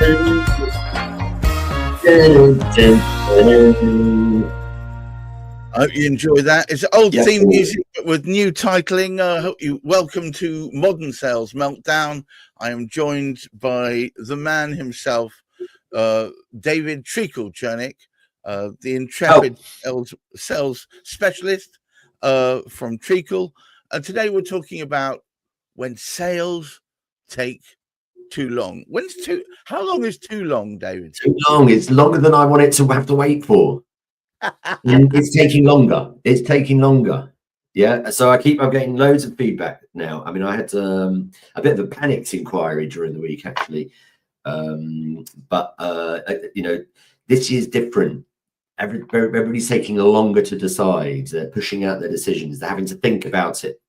I hope you enjoy that. It's old theme music, but with new titling. I hope you welcome to Modern Sales Meltdown. I am joined by the man himself, David Chernick, the intrepid sales specialist from Treacle. And today we're talking about when sales take too long. How long is too long, David? Too long. It's longer than I want it to have to wait for. And it's taking longer. It's taking longer. Yeah. So I'm getting loads of feedback now. I mean, I had a bit of a panicked inquiry during the week, actually. But this year's different. Everybody's taking longer to decide. They're pushing out their decisions. They're having to think about it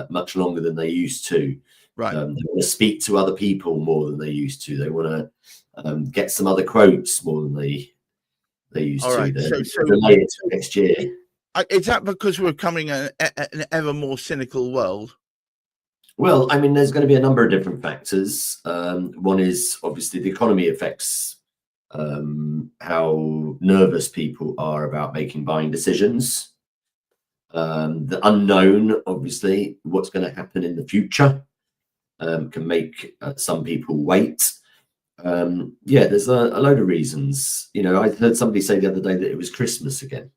much longer than they used to. Right. They want to speak to other people more than they used to. They want to get some other quotes more than they used to. Right. So delay it to next year. Is that because we're coming an ever more cynical world? Well, I mean, there's going to be a number of different factors. One is obviously the economy affects how nervous people are about making buying decisions. The unknown, obviously, what's going to happen in the future can make some people wait. There's a load of reasons. I heard somebody say the other day that it was Christmas again,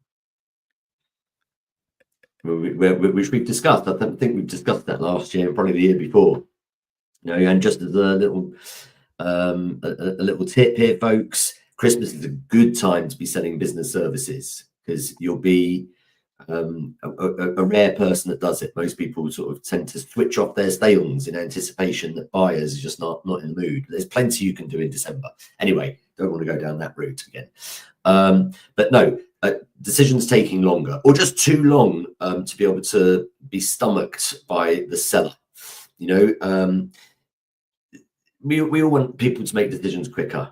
which we've discussed. I think we've discussed that last year, probably the year before. And just as a little tip here, folks, Christmas is a good time to be selling business services because you'll be a rare person that does it. Most people sort of tend to switch off their sales in anticipation that buyers are just not in the mood. There's plenty you can do in December. Anyway, don't want to go down that route again. But no, decisions taking longer or just too long to be able to be stomached by the seller. We all want people to make decisions quicker.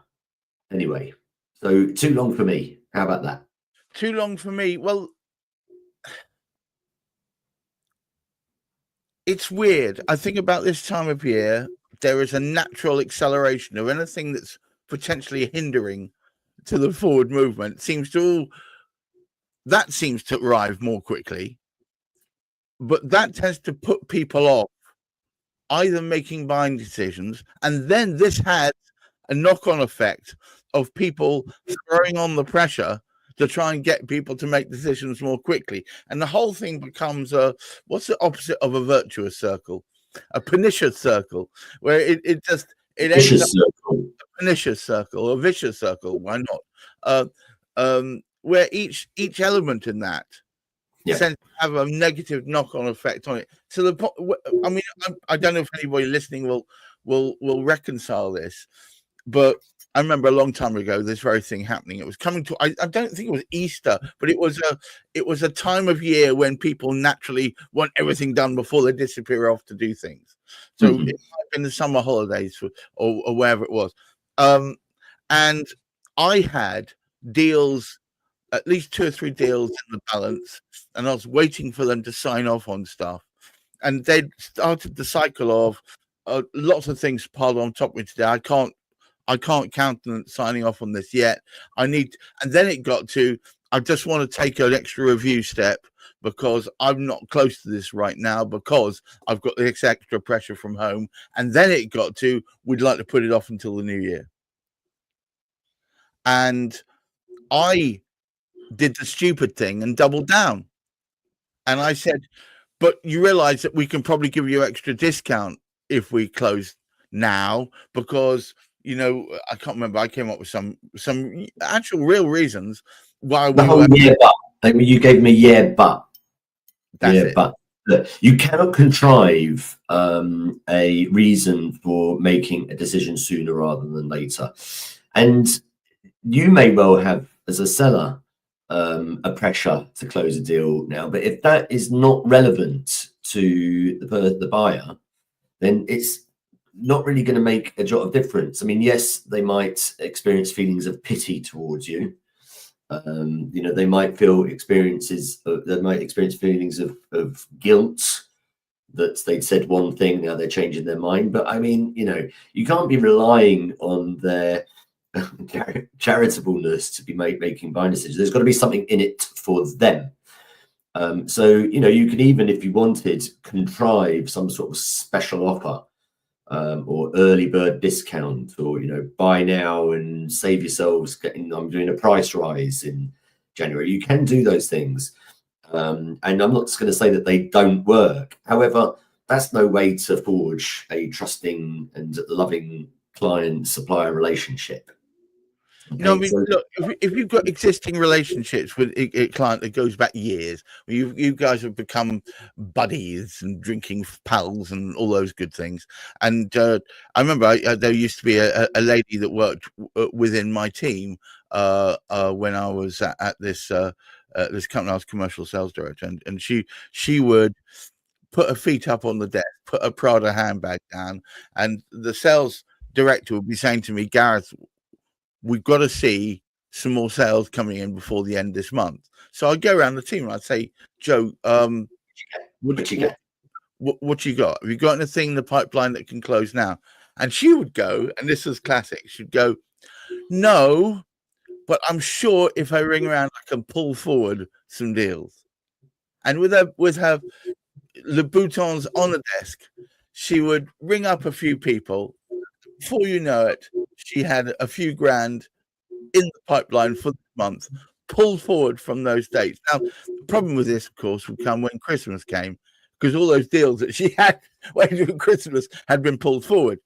Anyway, so too long for me. How about that? Too long for me. Well, it's weird. I think about this time of year, there is a natural acceleration of anything that's potentially hindering to the forward movement. Seems to arrive more quickly, but that tends to put people off either making buying decisions, and then this has a knock-on effect of people throwing on the pressure to try and get people to make decisions more quickly. And the whole thing becomes what's the opposite of a virtuous circle? A pernicious circle, where it ends up a pernicious circle, a vicious circle. Why not? Where each element in that tends to have a negative knock-on effect on it. So I don't know if anybody listening will reconcile this, but I remember a long time ago this very thing happening. It was coming to I don't think it was Easter, but it was a time of year when people naturally want everything done before they disappear off to do things. So it might have been the summer holidays or wherever it was. And I had deals, at least 2 or 3 deals in the balance, and I was waiting for them to sign off on stuff. And they'd started the cycle of lots of things piled on top of me today. I can't countenance signing off on this yet. And then it got to, I just want to take an extra review step because I'm not close to this right now because I've got this extra pressure from home. And then it got to, we'd like to put it off until the new year. And I did the stupid thing and doubled down. And I said, but you realize that we can probably give you extra discount if we close now because I can't remember. I came up with some actual real reasons why we you gave me but. That's it. But look, you cannot contrive a reason for making a decision sooner rather than later. And you may well have, as a seller, a pressure to close a deal now. But if that is not relevant to the buyer, then it's not really going to make a jot of difference. I mean, yes, they might experience feelings of pity towards you. They might experience feelings of guilt that they'd said one thing, now they're changing their mind. But I mean, you can't be relying on their charitableness to be making buying decisions. There's got to be something in it for them. So you can, even if you wanted, contrive some sort of special offer, or early bird discount, or buy now and save yourselves. I'm doing a price rise in January. You can do those things, and I'm not just going to say that they don't work. However, that's no way to forge a trusting and loving client-supplier relationship. Okay, look, if you've got existing relationships with a client that goes back years, you guys have become buddies and drinking pals and all those good things. And I remember there used to be a lady that worked within my team when I was at this company. I was commercial sales director, and she would put her feet up on the desk, put a Prada handbag down, and the sales director would be saying to me, "Gareth, we've got to see some more sales coming in before the end of this month." So I'd go around the team and I'd say, "Joe, what you got? Have you got anything in the pipeline that can close now?" And she would go, and this was classic, she'd go, "No, but I'm sure if I ring around, I can pull forward some deals." And with her Louboutins on the desk, she would ring up a few people. Before you know it, she had a few grand in the pipeline for the month, pulled forward from those dates. Now, the problem with this, of course, would come when Christmas came, because all those deals that she had waiting for Christmas had been pulled forward.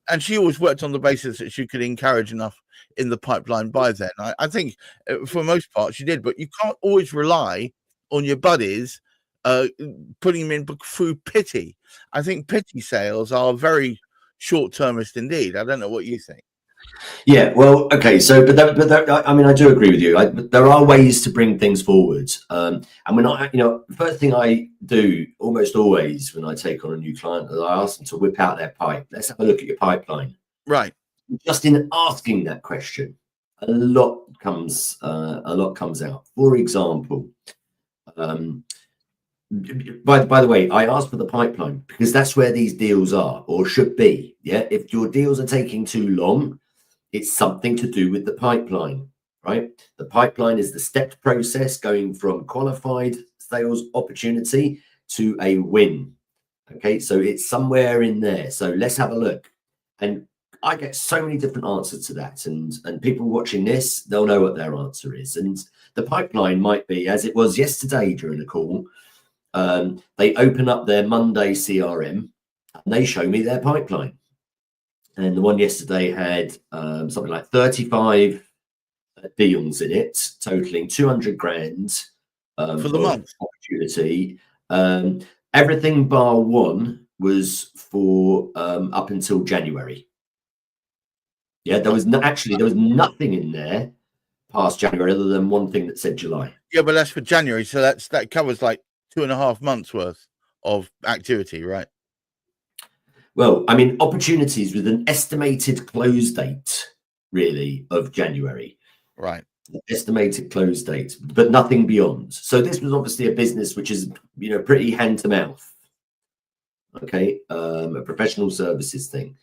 And she always worked on the basis that she could encourage enough in the pipeline by then. I think for most part she did, but you can't always rely on your buddies putting them in through pity. I think pity sales are very short-termist indeed. I don't know what you think. Yeah, well, okay. So, I mean, I do agree with you. There are ways to bring things forward, and we're not. The first thing I do almost always when I take on a new client is I ask them to whip out their pipe. Let's have a look at your pipeline. Right. Just in asking that question, a lot comes out. For example, by the way, I asked for the pipeline because that's where these deals are, or should be. Yeah, if your deals are taking too long, it's something to do with the pipeline, right? The pipeline is the stepped process going from qualified sales opportunity to a win. Okay, so it's somewhere in there. So let's have a look. And I get so many different answers to that, and people watching this, they'll know what their answer is. And the pipeline might be, as it was yesterday during the call, they open up their Monday CRM and they show me their pipeline. And the one yesterday had something like 35 deals in it, totaling 200 grand for the month opportunity. Everything bar one was for up until January. Yeah, there was nothing in there past January other than one thing that said July. Yeah, but that's for January, so that covers like 2.5 months worth of activity, right? Well, I mean, opportunities with an estimated close date, really, of January. Right. Estimated close date, but nothing beyond. So this was obviously a business which is, pretty hand to mouth. Okay, a professional services thing.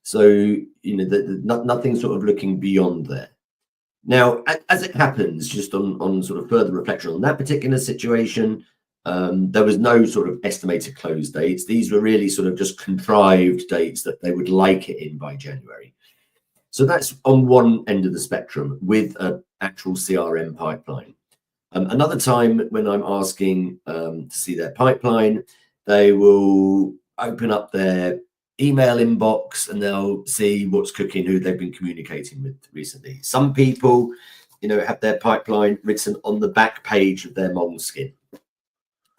So, nothing sort of looking beyond there. Now, as it happens, just on sort of further reflection on that particular situation, there was no sort of estimated close dates. These were really sort of just contrived dates that they would like it in by January. So that's on one end of the spectrum with an actual CRM pipeline. Another time when I'm asking to see their pipeline, they will open up their email inbox and they'll see what's cooking, who they've been communicating with recently. Some people, have their pipeline written on the back page of their Moleskine.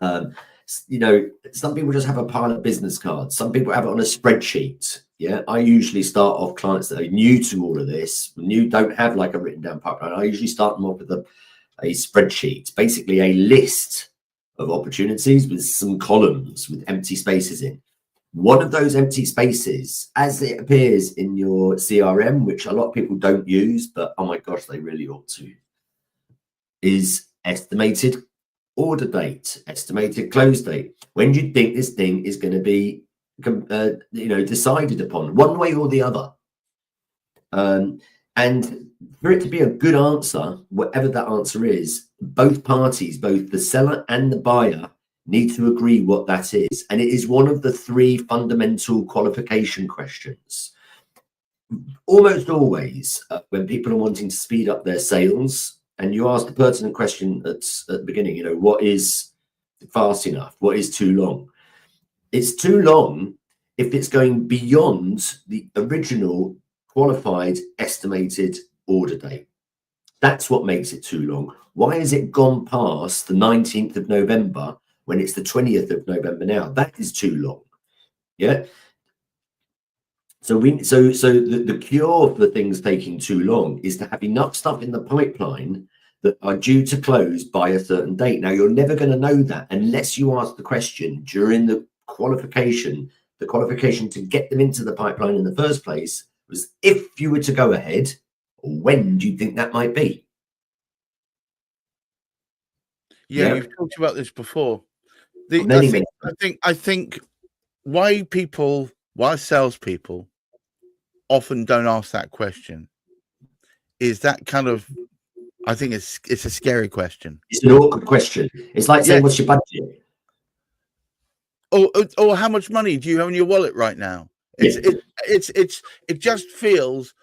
Some people just have a pile of business cards. Some people have it on a spreadsheet. Yeah, I usually start off clients that are new to all of this, don't have like a written down pipeline. I usually start them off with a spreadsheet, basically a list of opportunities with some columns with empty spaces in. One of those empty spaces, as it appears in your CRM, which a lot of people don't use, but oh my gosh, they really ought to, is estimated order date, estimated close date. When do you think this thing is going to be, decided upon, one way or the other? And for it to be a good answer, whatever that answer is, both parties, both the seller and the buyer, need to agree what that is. And it is one of the 3 fundamental qualification questions. Almost always, when people are wanting to speed up their sales, and you ask the pertinent question at the beginning, what is fast enough? What is too long? It's too long if it's going beyond the original qualified estimated order date. That's what makes it too long. Why has it gone past the 19th of November when it's the 20th of November now? That is too long. Yeah. So the cure for things taking too long is to have enough stuff in the pipeline that are due to close by a certain date. Now, you're never going to know that unless you ask the question during the qualification. The qualification to get them into the pipeline in the first place was, if you were to go ahead, when do you think that might be? Yeah, you've talked about this before. I think why salespeople often don't ask that question is that kind of, I think it's a scary question. It's an awkward question. It's like saying, what's your budget? Or how much money do you have in your wallet right now? It just feels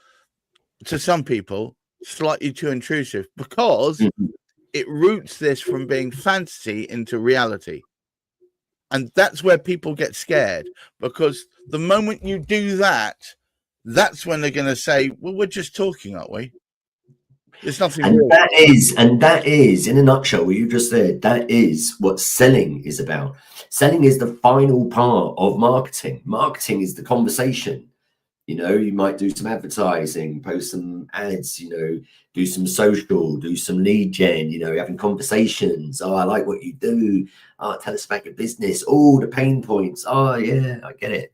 to some people slightly too intrusive because it roots this from being fantasy into reality. And that's where people get scared, because the moment you do that, that's when they're going to say, well, we're just talking, aren't we? There's nothing and real. That is, in a nutshell, what you just said, that is what selling is about. Selling is the final part of marketing. Marketing is the conversation. You might do some advertising, post some ads, do some social, do some lead gen, having conversations. Oh, I like what you do. Oh, tell us about your business. Oh, the pain points. Oh, yeah, I get it.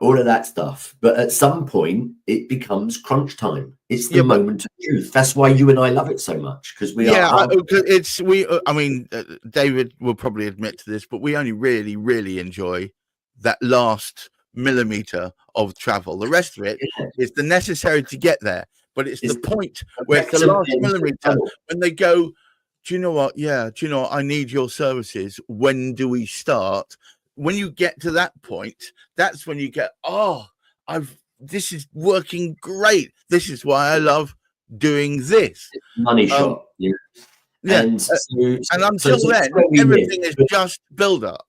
All of that stuff. But at some point, it becomes crunch time. It's the moment of truth. That's why you and I love it so much, because David will probably admit to this, but we only really, really enjoy that last millimeter of travel. The rest of it is the necessary to get there, but it's the point where it's the last millimeter when they go, do you know what? Yeah, do you know what? I need your services. When do we start? When you get to that point, that's when you get, this is working great. This is why I love doing this. Money shot. And until then, everything is just build up.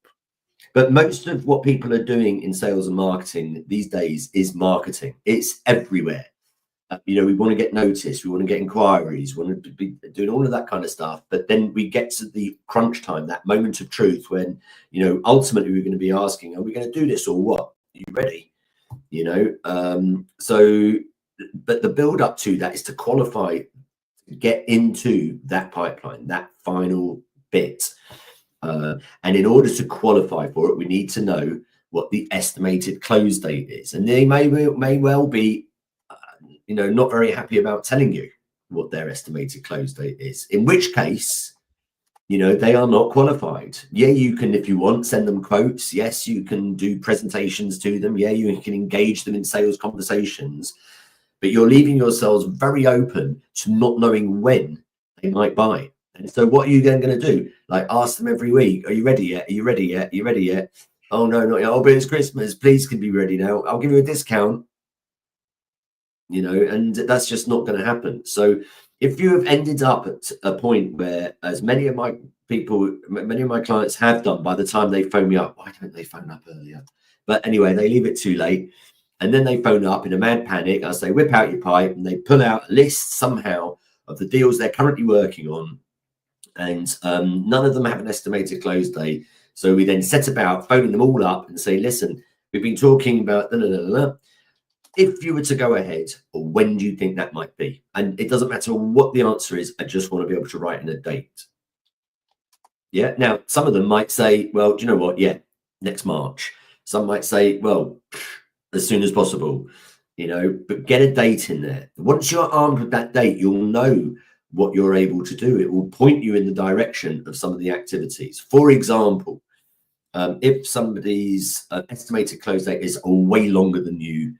But most of what people are doing in sales and marketing these days is marketing. It's everywhere. We want to get noticed. We want to get inquiries. We want to be doing all of that kind of stuff. But then we get to the crunch time, that moment of truth when, ultimately we're going to be asking, are we going to do this or what? Are you ready? But the build up to that is to qualify, get into that pipeline, that final bit. And in order to qualify for it, we need to know what the estimated close date is. And they may well be, not very happy about telling you what their estimated close date is, in which case, they are not qualified. Yeah, you can, if you want, send them quotes. Yes, you can do presentations to them. Yeah, you can engage them in sales conversations, but you're leaving yourselves very open to not knowing when they might buy. And so what are you then going to do? Like, ask them every week, are you ready yet? Are you ready yet? Are you ready yet? Oh, no, not yet. Oh, but it's Christmas. Please, can be ready now. I'll give you a discount. And that's just not going to happen. So if you have ended up at a point where, as many of my clients have done, by the time they phone me up, why don't they phone up earlier? But anyway, they leave it too late. And then they phone up in a mad panic. I say, whip out your pipe, and they pull out a list somehow of the deals they're currently working on. And none of them have an estimated close date. So we then set about phoning them all up and say, listen, we've been talking about if you were to go ahead, when do you think that might be? And it doesn't matter what the answer is. I just want to be able to write in a date. Yeah. Now, some of them might say, well, do you know what? Yeah, next March. Some might say, well, as soon as possible, but get a date in there. Once you're armed with that date, you'll know what you're able to do. It will point you in the direction of some of the activities. For example, if somebody's estimated close date is way longer than you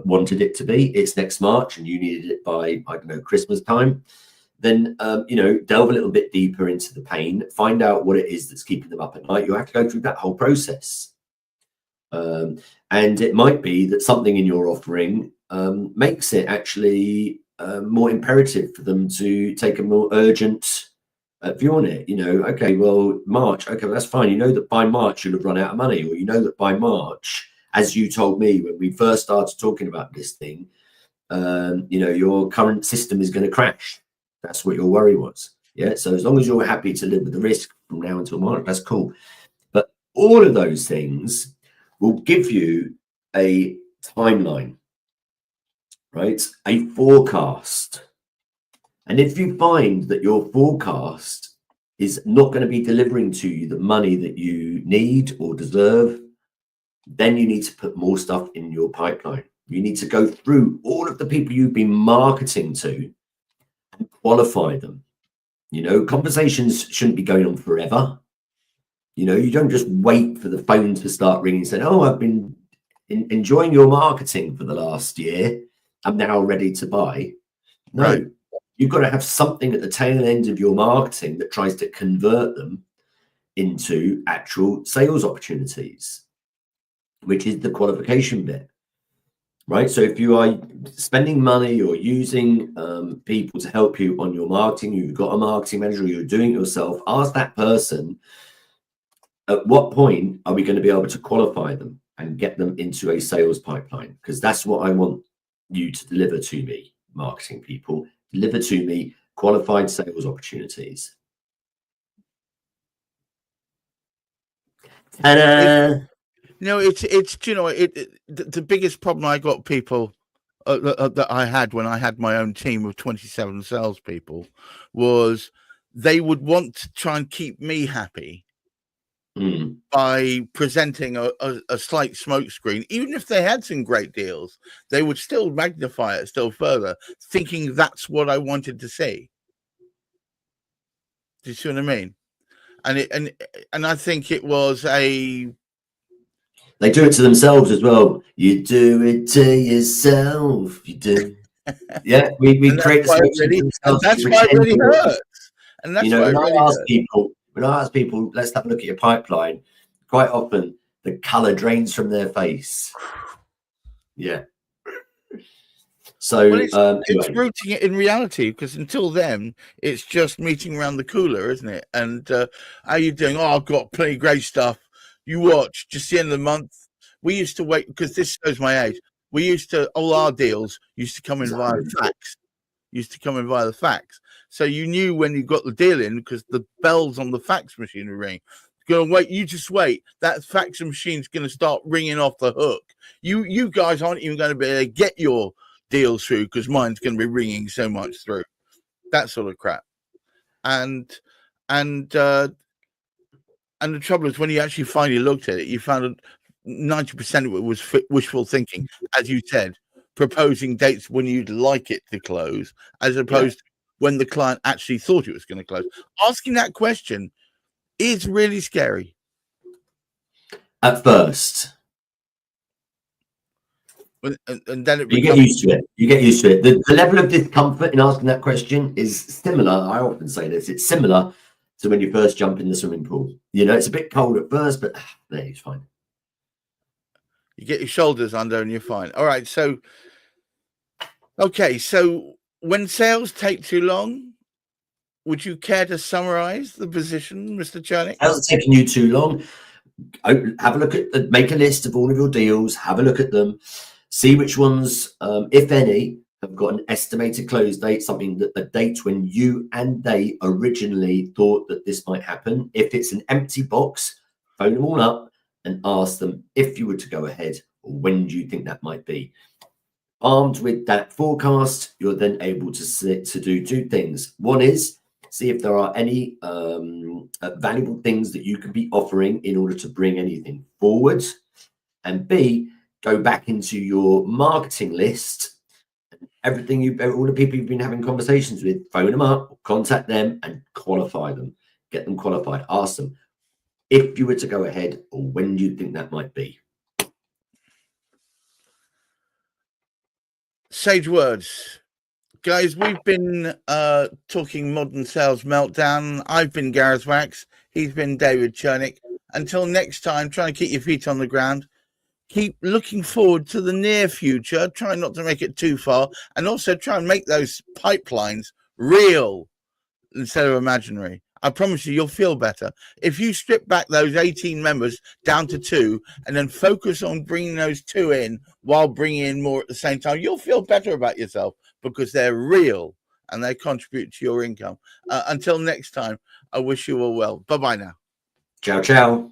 wanted it to be, it's next March and you needed it by, I don't know, Christmas time, then, you know, delve a little bit deeper into the pain, find out what it is that's keeping them up at night. You have to go through that whole process. And it might be that something in your offering makes it actually more imperative for them to take a more urgent view on it. You know, okay, well, March, okay, well, that's fine. You know that by March you'll have run out of money, or you know that by March, as you told me when we first started talking about this thing, you know, your current system is going to crash. That's what your worry was. Yeah. So as long as you're happy to live with the risk from now until March, that's cool. But all of those things will give you a timeline, right? A forecast. And if you find that your forecast is not going to be delivering to you the money that you need or deserve, then you need to put more stuff in your pipeline. You need to go through all of the people you've been marketing to and qualify them. You know, conversations shouldn't be going on forever. You know, you don't just wait for the phone to start ringing saying, oh, I've been enjoying your marketing for the last year. I'm now ready to buy. No, right. You've got to have something at the tail end of your marketing that tries to convert them into actual sales opportunities, which is the qualification bit, right? So if you are spending money or using people to help you on your marketing, you've got a marketing manager, or you're doing it yourself, ask that person, at what point are we going to be able to qualify them and get them into a sales pipeline? Because that's what I want you to deliver to me, marketing people. Deliver to me qualified sales opportunities. Ta-da! No, it's you know, the biggest problem I got people that I had when I had my own team of 27 salespeople was they would want to try and keep me happy by presenting a slight smokescreen. Even if they had some great deals, they would still magnify it still further, thinking that's what I wanted to see. Do you see what I mean? And I think it was a... They do it to themselves as well. You do it to yourself. You do. Yeah, we create the that's why it really hurts. And that's, you know, when I ask people, let's have a look at your pipeline, quite often the color drains from their face. Yeah. So it's rooting it in reality, because until then it's just meeting around the cooler, isn't it? And how you doing? Oh, I've got plenty of great stuff. You watch, just the end of the month. We used to wait, because this shows my age. We used to, all our deals used to come in via the fax. So you knew when you got the deal in, because the bells on the fax machine would ring. Going to wait, you just wait. That fax machine's going to start ringing off the hook. You guys aren't even going to be able to get your deals through, because mine's going to be ringing so much through. That sort of crap. And the trouble is, when you actually finally looked at it, you found 90% of it was wishful thinking, as you said, proposing dates when you'd like it to close, as opposed to when the client actually thought it was going to close. Asking that question is really scary. At first. And then you get used to it. You get used to it. The level of discomfort in asking that question is similar. I often say this. It's similar to when you first jump in the swimming pool. You know, it's a bit cold at first, but it's fine. You get your shoulders under and you're fine. All right. So, okay. So when sales take too long, would you care to summarize the position, Mr. Chernick? Sales are taking you too long. Have a look at, make a list of all of your deals. Have a look at them. See which ones, if any, have got an estimated close date, something that a date when you and they originally thought that this might happen. If it's an empty box, phone them all up and ask them if you were to go ahead, or when do you think that might be. Armed with that forecast, you're then able to do two things. One is see if there are any valuable things that you could be offering in order to bring anything forward. And B, go back into your marketing list and everything all the people you've been having conversations with, phone them up, contact them, and qualify them. Get them qualified. Ask them if you were to go ahead, or when do you think that might be? Sage words. Guys, we've been talking modern sales meltdown. I've been Gareth Wax. He's been David Chernick. Until next time, try and keep your feet on the ground. Keep looking forward to the near future. Try not to make it too far. And also try and make those pipelines real instead of imaginary. I promise you, you'll feel better. If you strip back those 18 members down to 2 and then focus on bringing those 2 in while bringing in more at the same time, you'll feel better about yourself because they're real and they contribute to your income. Until next time, I wish you all well. Bye-bye now. Ciao, ciao.